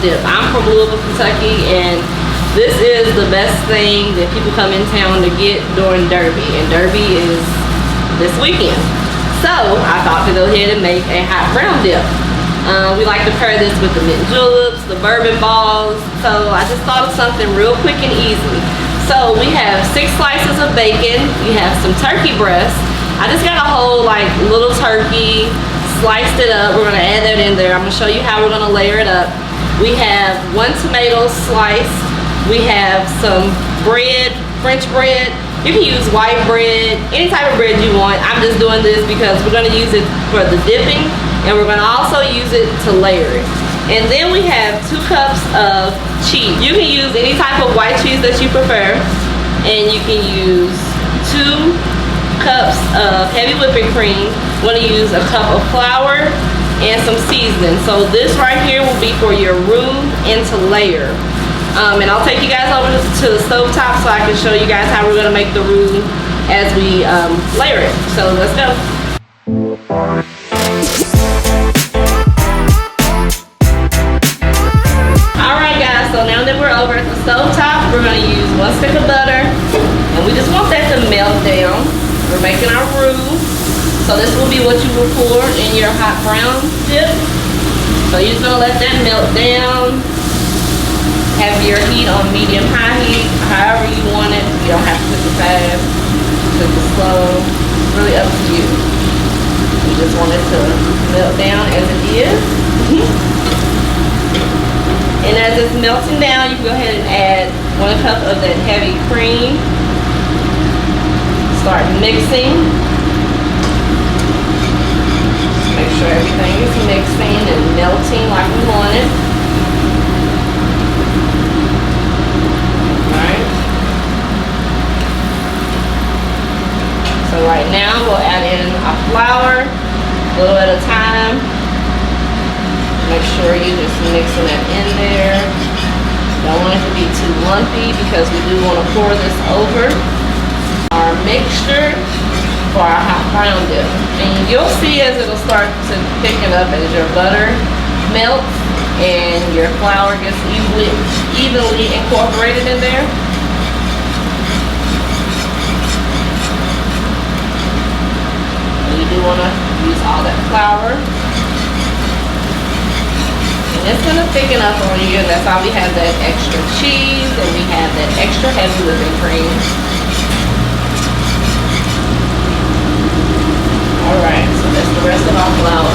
dip. I'm from Louisville, Kentucky, and this is the best thing that people come in town to get during Derby, and Derby is this weekend. So I thought to go ahead and make a hot brown dip. We like to pair this with the mint juleps, the bourbon balls, so I just thought of something real quick and easy. So we have 6 slices of bacon, we have some turkey breast. I just got a whole like little turkey, sliced it up. We're gonna add that in there. I'm gonna show you how we're gonna layer it up. We have 1 tomato sliced. We have some bread, French bread. You can use white bread, any type of bread you want. I'm just doing this because we're gonna use it for the dipping, and we're gonna also use it to layer it. And then we have 2 cups of cheese. You can use any type of white cheese that you prefer, and you can use 2 cups of heavy whipping cream. We're gonna use a cup of flour and some seasoning. So this right here will be for your roux and to layer. And I'll take you guys over to the stove top so I can show you guys how we're gonna make the roux as we layer it. So let's go. Alright guys, so now that we're over at the stove top, we're gonna use 1 stick of butter, and we just want that to melt down. We're making our roux. So this will be what you will pour in your hot brown dip. So you're just gonna let that melt down. Have your heat on medium-high heat, however you want it. You don't have to cook it fast, cook it slow. It's really up to you. You just want it to melt down as it is. And as it's melting down, you can go ahead and add 1 cup of that heavy cream. Start mixing. Make sure everything is mixing and melting like we want it. So right now we'll add in our flour, a little at a time. Make sure you're just mixing that in there. Don't want it to be too lumpy because we do want to pour this over our mixture for our hot brown dip. And you'll see as it'll start to thicken up as your butter melts and your flour gets evenly incorporated in there. You do want to use all that flour. And it's going to thicken up on you, and that's why we have that extra cheese and we have that extra heavy whipping cream. Alright, so that's the rest of our flour.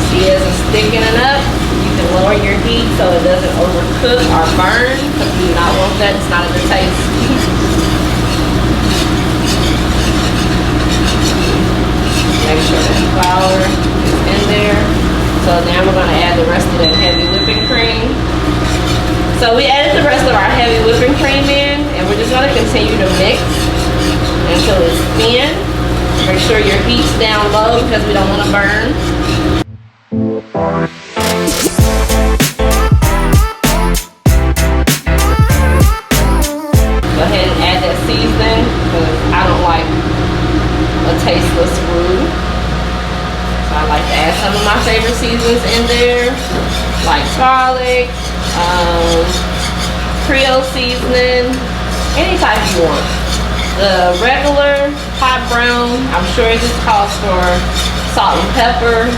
See, as it's thickening up, you can lower your heat so it doesn't overcook or burn, because we do not want that. It's not a good taste. Make sure that flour is in there. So now we're going to add the rest of that heavy whipping cream. So we added the rest of our heavy whipping cream in, and we're just going to continue to mix until it's thin. Make sure your heat's down low because we don't want to burn. Go ahead and add that seasoning because I don't like a tasteless roux. So I like to add some of my favorite seasonings in there, like garlic, Creole seasoning, any type you want. The regular hot brown, I'm sure it just calls for salt and pepper,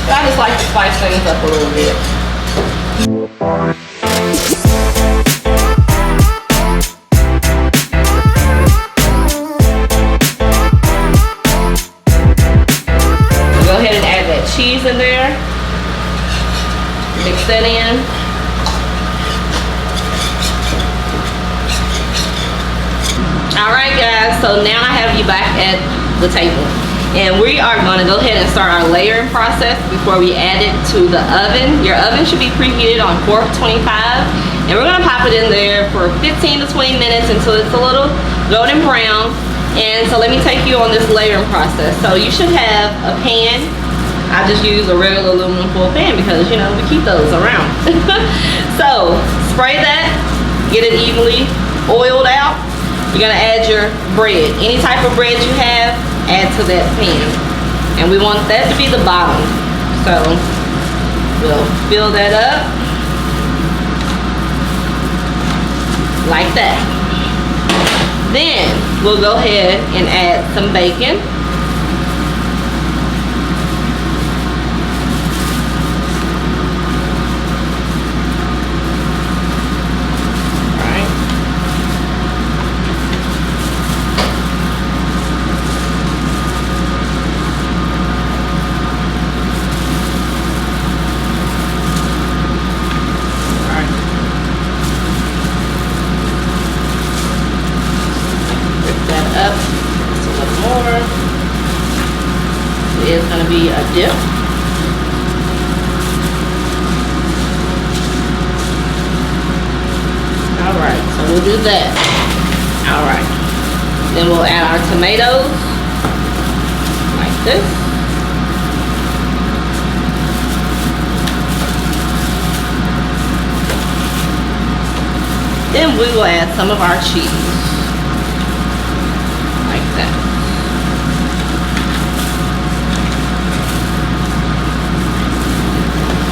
but I just like to spice things up a little bit. Go ahead and add that cheese in there. Mix that in. Alright guys, so now I have you back at the table. And we are going to go ahead and start our layering process before we add it to the oven. Your oven should be preheated on 425. And we're going to pop it in there for 15 to 20 minutes until it's a little golden brown. And so let me take you on this layering process. So you should have a pan. I just use a regular aluminum foil pan because, you know, we keep those around. So spray that, get it evenly oiled out. You're gonna add your bread. Any type of bread you have, add to that pan. And we want that to be the bottom. So we'll fill that up. like that. Then we'll go ahead and add some bacon. Is going to be a dip. Alright, so we'll do that. Alright. Then we'll add our tomatoes like this. Then we will add some of our cheese. Like that.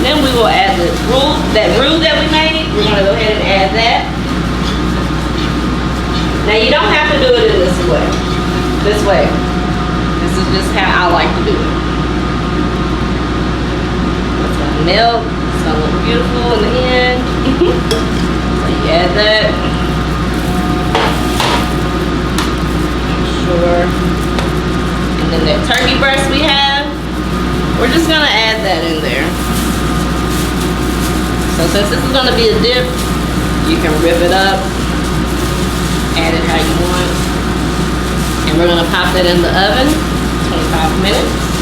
Then we will add the roux that we made. We're going to go ahead and add that. Now you don't have to do it in this way. This way. This is just how I like to do it. It's going to melt. It's going to look beautiful in the end. So you add that. Sure. And then that turkey breast we have, we're just going to add that in there. So since this is going to be a dip, you can rip it up, add it how you want. And we're going to pop that in the oven, 25 minutes.